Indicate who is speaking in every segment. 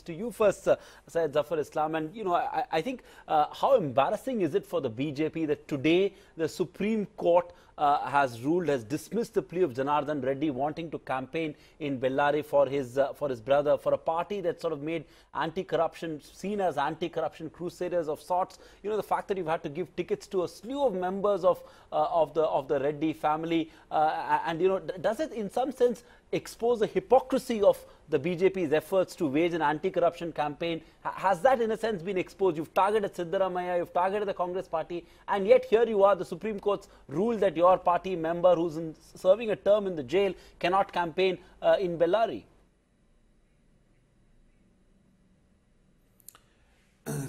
Speaker 1: to you first, Syed Zafar Islam. And, I think how embarrassing is it for the BJP that today the Supreme Court has dismissed the plea of Janardhan Reddy wanting to campaign in Bellary for his brother, for a party that sort of made anti-corruption, seen as anti-corruption crusaders of sorts. The fact that you've had to give tickets to a slew of members of the Reddy family, does it in some sense expose the hypocrisy of the BJP's efforts to wage an anti-corruption campaign? Has that in a sense been exposed? You've targeted Siddaramaiah, you've targeted the Congress party, and yet here you are, the Supreme Court's ruled that your party member who's serving a term in the jail cannot campaign in Bellary.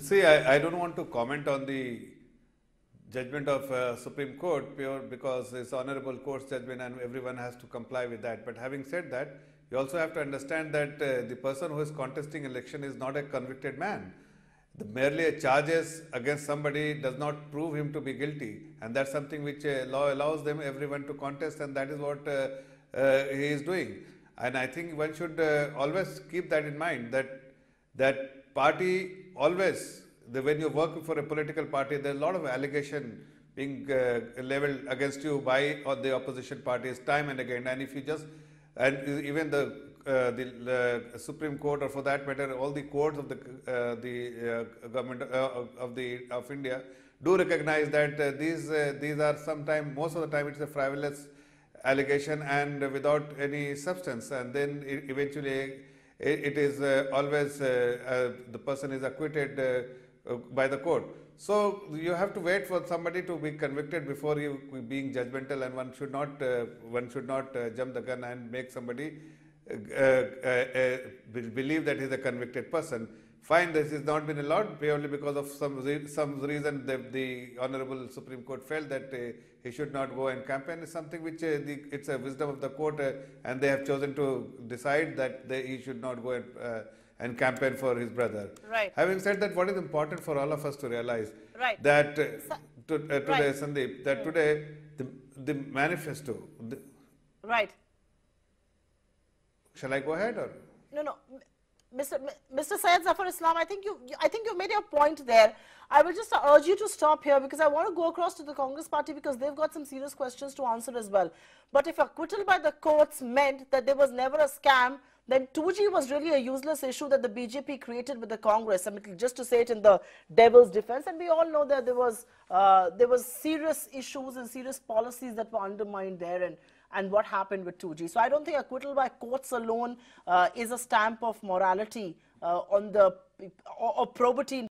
Speaker 2: See, I don't want to comment on the judgment of Supreme Court pure because it's honorable court's judgment and everyone has to comply with that. But having said that, you also have to understand that the person who is contesting election is not a convicted man. Merely a charges against somebody does not prove him to be guilty, and that's something which law allows them everyone to contest, and that is what he is doing. And I think one should always keep that in mind, that party always, when you work for a political party, there is a lot of allegation being leveled against you by the opposition parties time and again. And if you just, and even the Supreme Court, or for that matter, all the courts of the government of India do recognize that these are sometimes, most of the time, it's a frivolous allegation and without any substance, and then eventually it is always the person is acquitted by the court. So you have to wait for somebody to be convicted before you being judgmental, and one should not jump the gun and make somebody believe that he is a convicted person. Fine, this has not been allowed purely because of some reason the Honorable Supreme Court felt that he should not go and campaign. Is something which it's a wisdom of the court, and they have chosen to decide that he should not go and campaign for his brother.
Speaker 3: Right.
Speaker 2: Having said that, what is important for all of us to realize,
Speaker 3: right,
Speaker 2: that today,
Speaker 3: right,
Speaker 2: Sandeep, that today the manifesto.
Speaker 3: Right.
Speaker 2: Shall I go ahead or?
Speaker 3: No. Mr. Syed Zafar Islam, I think you made your point there. I will just urge you to stop here because I want to go across to the Congress party because they've got some serious questions to answer as well. But if acquittal by the courts meant that there was never a scam, then 2G was really a useless issue that the BJP created with the Congress. I mean, just to say it in the devil's defense, and we all know that there was serious issues and serious policies that were undermined there, and what happened with 2G. So I don't think acquittal by courts alone is a stamp of morality or probity